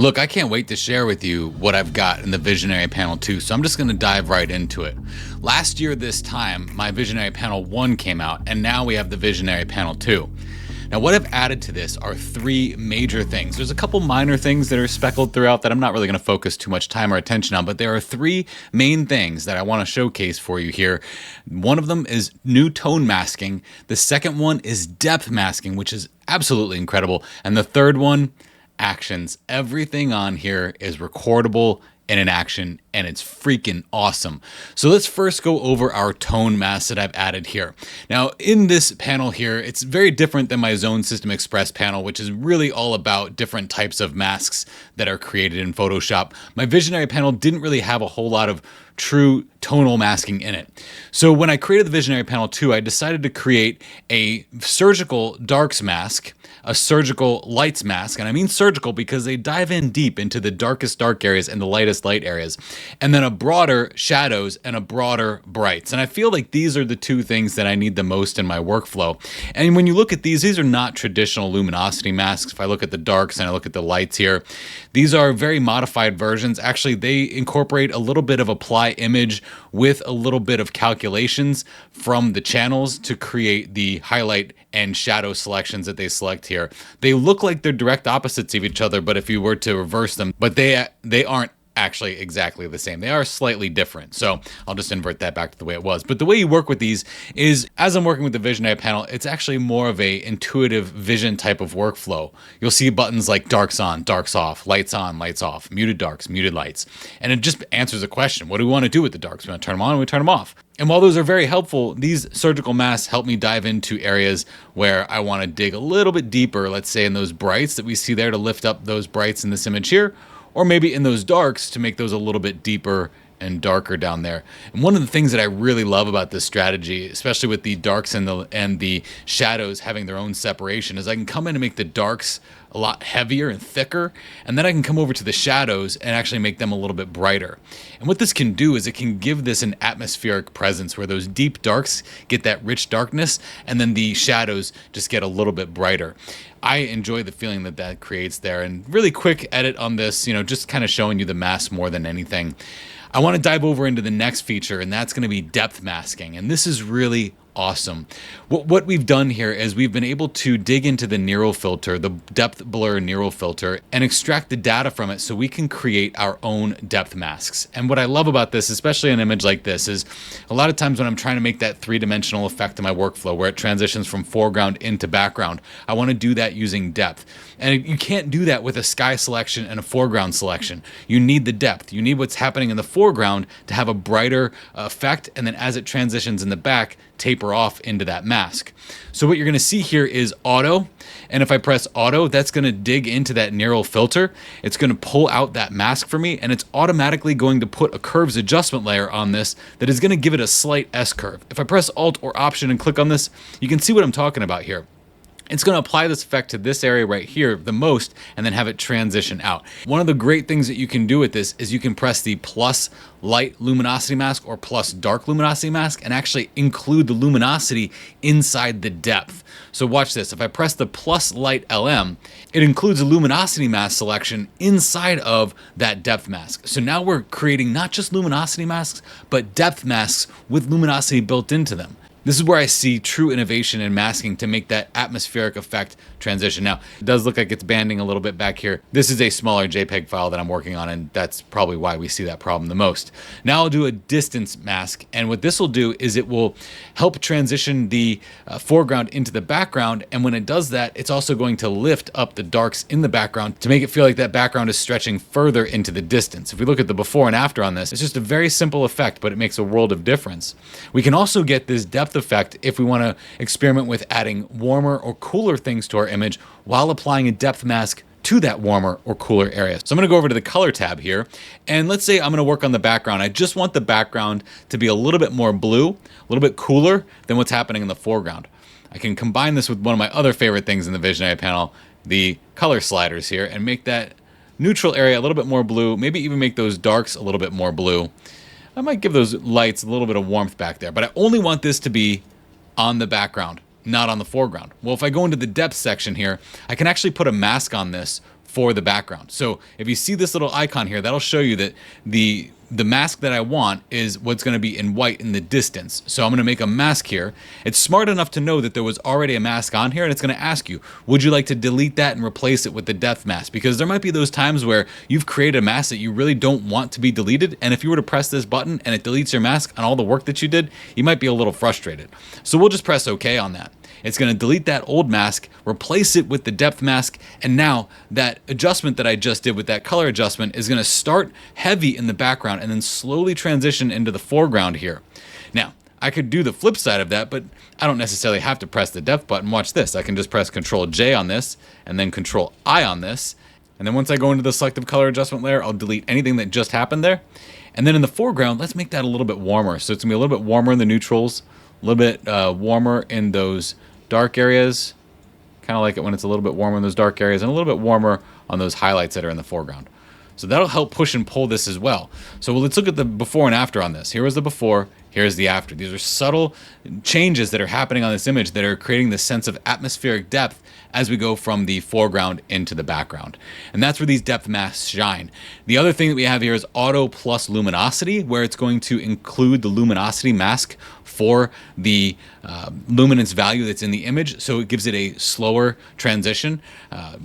Look, I can't wait to share with you what I've got in the Visionary Panel 2, so I'm just going to dive right into it. Last year this time, my Visionary Panel 1 came out, and now we have the Visionary Panel 2. Now, what I've added to this are three major things. There's a couple minor things that are speckled throughout that I'm not really going to focus too much time or attention on, but there are three main things that I want to showcase for you here. One of them is new tone masking. The second one is depth masking, which is absolutely incredible. And the third one, actions. Everything on here is recordable in an action, and it's freaking awesome. So let's first go over our tone mask that I've added here. Now in this panel here, it's very different than my Zone System Express panel, which is really all about different types of masks that are created in Photoshop. My Visionary panel didn't really have a whole lot of true tonal masking in it. So when I created the Visionary Panel 2, I decided to create a surgical darks mask, a surgical lights mask, and I mean surgical because they dive in deep into the darkest dark areas and the lightest light areas, and then a broader shadows and a broader brights. And I feel like these are the two things that I need the most in my workflow. And when you look at these are not traditional luminosity masks. If I look at the darks and I look at the lights here, these are very modified versions. Actually, they incorporate a little bit of apply image with a little bit of calculations from the channels to create the highlight and shadow selections that they select here. They look like they're direct opposites of each other, but if you were to reverse them, but they aren't actually exactly the same. They are slightly different. So I'll just invert that back to the way it was. But the way you work with these is, as I'm working with the Visionary panel, it's actually more of a intuitive vision type of workflow. You'll see buttons like darks on, darks off, lights on, lights off, muted darks, muted lights. And it just answers a question. What do we want to do with the darks? We want to turn them on, we turn them off. And while those are very helpful, these surgical masks help me dive into areas where I want to dig a little bit deeper, let's say in those brights that we see there, to lift up those brights in this image here, or maybe in those darks to make those a little bit deeper and darker down there. And one of the things that I really love about this strategy, especially with the darks and the shadows having their own separation, is I can come in and make the darks a lot heavier and thicker, and then I can come over to the shadows and actually make them a little bit brighter. And what this can do is it can give this an atmospheric presence where those deep darks get that rich darkness, and then the shadows just get a little bit brighter. I enjoy the feeling that that creates there. And really quick edit on this, just kind of showing you the mask more than anything. I want to dive over into the next feature, and that's going to be depth masking. And this is really awesome. What we've done here is we've been able to dig into the Nero filter, the depth blur Nero filter, and extract the data from it so we can create our own depth masks. And what I love about this, especially an image like this, is a lot of times when I'm trying to make that three-dimensional effect in my workflow where it transitions from foreground into background, I want to do that using depth. And you can't do that with a sky selection and a foreground selection. You need the depth. You need what's happening in the foreground to have a brighter effect, and then as it transitions in the back, taper off into that mask. So what you're going to see here is auto, and if I press auto, that's going to dig into that Nero filter. It's going to pull out that mask for me, and it's automatically going to put a curves adjustment layer on this that is going to give it a slight S curve. If I press Alt or Option and click on this, you can see what I'm talking about here. It's going to apply this effect to this area right here the most, and then have it transition out. One of the great things that you can do with this is you can press the plus light luminosity mask or plus dark luminosity mask and actually include the luminosity inside the depth. So watch this. If I press the plus light LM, it includes a luminosity mask selection inside of that depth mask. So now we're creating not just luminosity masks, but depth masks with luminosity built into them. This is where I see true innovation in masking to make that atmospheric effect transition. Now, it does look like it's banding a little bit back here. This is a smaller JPEG file that I'm working on, and that's probably why we see that problem the most. Now I'll do a distance mask, and what this will do is it will help transition the foreground into the background, and when it does that, it's also going to lift up the darks in the background to make it feel like that background is stretching further into the distance. If we look at the before and after on this, it's just a very simple effect, but it makes a world of difference. We can also get this depth effect if we want to experiment with adding warmer or cooler things to our image while applying a depth mask to that warmer or cooler area. So I'm going to go over to the color tab here, and let's say I'm going to work on the background. I just want the background to be a little bit more blue, a little bit cooler than what's happening in the foreground. I can combine this with one of my other favorite things in the Visionary panel, the color sliders here, and make that neutral area a little bit more blue, maybe even make those darks a little bit more blue. I might give those lights a little bit of warmth back there, but I only want this to be on the background, not on the foreground. Well, if I go into the depth section here, I can actually put a mask on this for the background. So if you see this little icon here, that'll show you that the mask that I want is what's going to be in white in the distance. So I'm going to make a mask here. It's smart enough to know that there was already a mask on here, and it's going to ask you, would you like to delete that and replace it with the depth mask? Because there might be those times where you've created a mask that you really don't want to be deleted, and if you were to press this button and it deletes your mask on all the work that you did, you might be a little frustrated. So we'll just press OK on that. It's going to delete that old mask, replace it with the depth mask, and now that adjustment that I just did with that color adjustment is going to start heavy in the background and then slowly transition into the foreground here. Now, I could do the flip side of that, but I don't necessarily have to press the depth button. Watch this. I can just press Control J on this and then Control I on this. And then once I go into the selective color adjustment layer, I'll delete anything that just happened there. And then in the foreground, let's make that a little bit warmer. So it's going to be a little bit warmer in the neutrals, a little bit warmer in those dark areas. Kind of like it when it's a little bit warmer in those dark areas and a little bit warmer on those highlights that are in the foreground. So that'll help push and pull this as well. So let's look at the before and after on this. Here was the before, here's the after. These are subtle changes that are happening on this image that are creating this sense of atmospheric depth as we go from the foreground into the background. And that's where these depth masks shine. The other thing that we have here is auto plus luminosity, where it's going to include the luminosity mask for the luminance value that's in the image. So it gives it a slower transition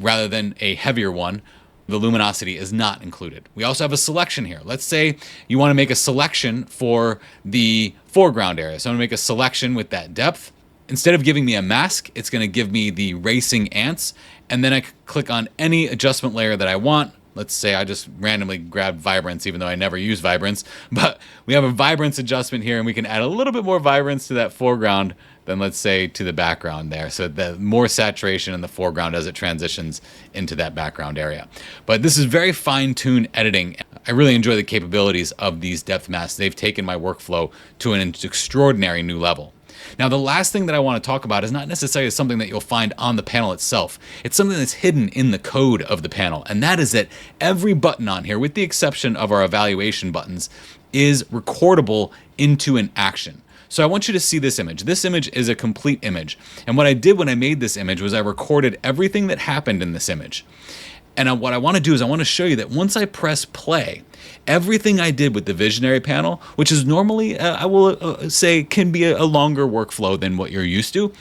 rather than a heavier one. The luminosity is not included. We also have a selection here. Let's say you want to make a selection for the foreground area. So I'm going to make a selection with that depth. Instead of giving me a mask, it's going to give me the racing ants. And then I click on any adjustment layer that I want. Let's say I just randomly grabbed vibrance, even though I never use vibrance. But we have a vibrance adjustment here, and we can add a little bit more vibrance to that foreground than, let's say, to the background there. So the more saturation in the foreground as it transitions into that background area. But this is very fine-tuned editing. I really enjoy the capabilities of these depth masks. They've taken my workflow to an extraordinary new level. Now, the last thing that I want to talk about is not necessarily something that you'll find on the panel itself. It's something that's hidden in the code of the panel, and that is that every button on here, with the exception of our evaluation buttons, is recordable into an action. So I want you to see this image. This image is a complete image. And what I did when I made this image was I recorded everything that happened in this image. And what I want to do is I want to show you that once I press play, everything I did with the visionary panel, which is normally, I will say, can be a longer workflow than what you're used to,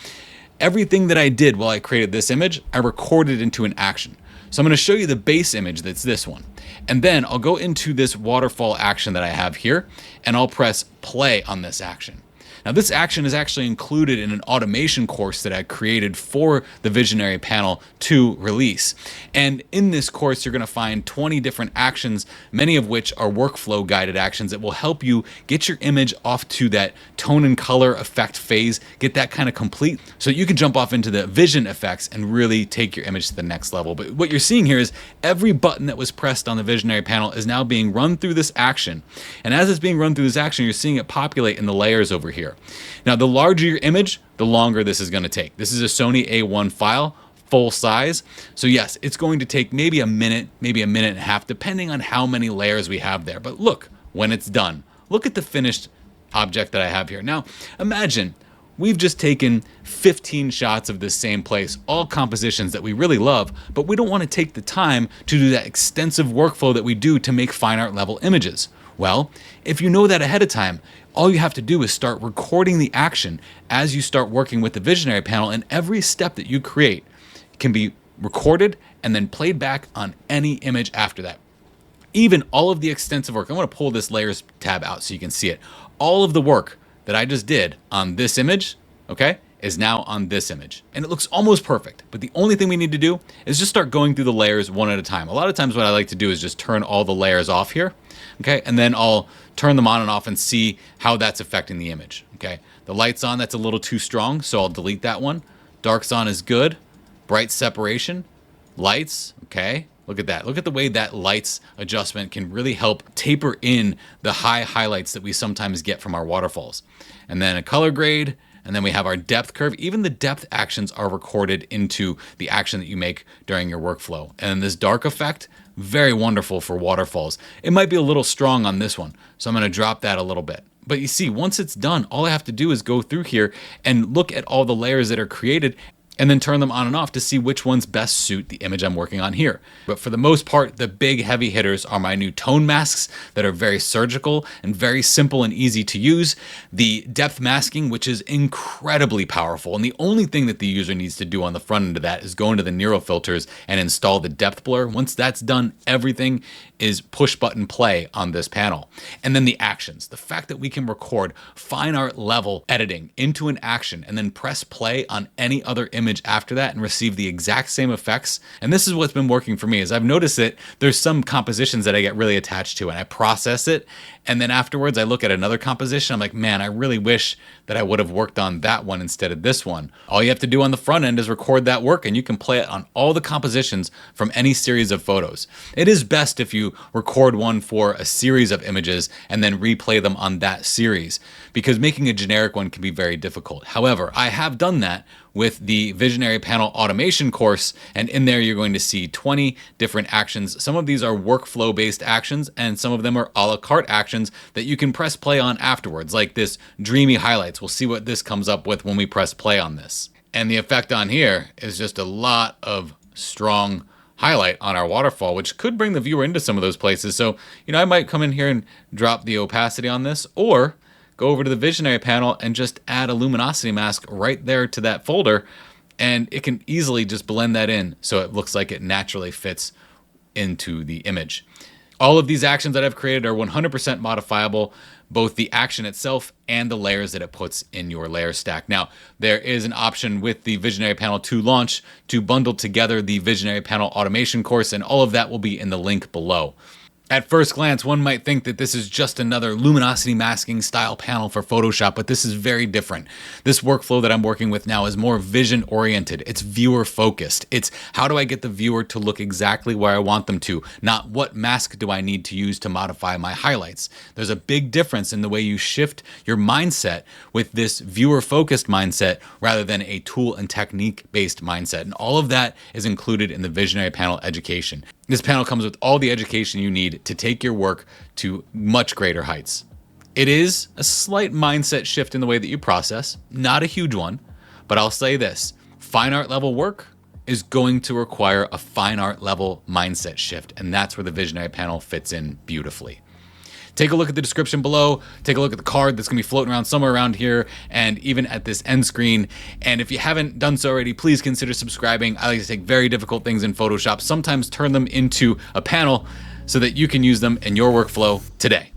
everything that I did while I created this image, I recorded into an action. So I'm going to show you the base image that's this one. And then I'll go into this waterfall action that I have here, and I'll press play on this action. Now, this action is actually included in an automation course that I created for the Visionary Panel 2 release. And in this course, you're going to find 20 different actions, many of which are workflow guided actions that will help you get your image off to that tone and color effect phase, get that kind of complete, so you can jump off into the vision effects and really take your image to the next level. But what you're seeing here is every button that was pressed on the Visionary Panel is now being run through this action. And as it's being run through this action, you're seeing it populate in the layers over here. Now, the larger your image, the longer this is going to take. This is a Sony A1 file, full size. So yes, it's going to take maybe a minute and a half, depending on how many layers we have there. But look, when it's done, look at the finished object that I have here. Now, imagine we've just taken 15 shots of this same place, all compositions that we really love, but we don't want to take the time to do that extensive workflow that we do to make fine art level images. Well, if you know that ahead of time, all you have to do is start recording the action as you start working with the Visionary Panel, and every step that you create can be recorded and then played back on any image after that. Even all of the extensive work, I want to pull this layers tab out so you can see it. All of the work that I just did on this image, okay, is now on this image. And it looks almost perfect, but the only thing we need to do is just start going through the layers one at a time. A lot of times what I like to do is just turn all the layers off here, okay, and then I'll turn them on and off and see how that's affecting the image, okay. The light's on, that's a little too strong, so I'll delete that one. Dark's on is good. Bright separation, lights, okay. Look at that. Look at the way that lights adjustment can really help taper in the high highlights that we sometimes get from our waterfalls. And then a color grade, and then we have our depth curve. Even the depth actions are recorded into the action that you make during your workflow. And this dark effect, very wonderful for waterfalls. It might be a little strong on this one, so I'm going to drop that a little bit. But you see, once it's done, all I have to do is go through here and look at all the layers that are created. and then turn them on and off to see which ones best suit the image I'm working on here. But for the most part, the big heavy hitters are my new tone masks that are very surgical and very simple and easy to use. The depth masking, which is incredibly powerful. And the only thing that the user needs to do on the front end of that is go into the Nero filters and install the depth blur. Once that's done, everything is push button play on this panel. And then the actions, the fact that we can record fine art level editing into an action and then press play on any other image after that and receive the exact same effects. And this is what's been working for me, is I've noticed that there's some compositions that I get really attached to and I process it. And then afterwards I look at another composition. I'm like, man, I really wish that I would have worked on that one instead of this one. All you have to do on the front end is record that work and you can play it on all the compositions from any series of photos. It is best if you record one for a series of images and then replay them on that series, because making a generic one can be very difficult. However, I have done that with the Visionary Panel automation course, and in there you're going to see 20 different actions. Some of these are workflow based actions and some of them are a la carte actions that you can press play on afterwards, like this dreamy highlights. We'll see what this comes up with when we press play on this. And the effect on here is just a lot of strong highlight on our waterfall, which could bring the viewer into some of those places. So, I might come in here and drop the opacity on this, or go over to the Visionary panel and just add a luminosity mask right there to that folder, and it can easily just blend that in so it looks like it naturally fits into the image. All of these actions that I've created are 100% modifiable, both the action itself and the layers that it puts in your layer stack. Now, there is an option with the Visionary Panel 2 launch to bundle together the Visionary Panel automation course, and all of that will be in the link below. At first glance, one might think that this is just another luminosity masking style panel for Photoshop, but this is very different. This workflow that I'm working with now is more vision oriented. It's viewer focused. It's how do I get the viewer to look exactly where I want them to, not what mask do I need to use to modify my highlights. There's a big difference in the way you shift your mindset with this viewer focused mindset rather than a tool and technique based mindset. And all of that is included in the Visionary Panel education. This panel comes with all the education you need to take your work to much greater heights. It is a slight mindset shift in the way that you process, not a huge one, but I'll say this, fine art level work is going to require a fine art level mindset shift, and that's where the Visionary Panel fits in beautifully. Take a look at the description below, take a look at the card that's gonna be floating around somewhere around here, and even at this end screen. And if you haven't done so already, please consider subscribing. I like to take very difficult things in Photoshop, sometimes turn them into a panel so that you can use them in your workflow today.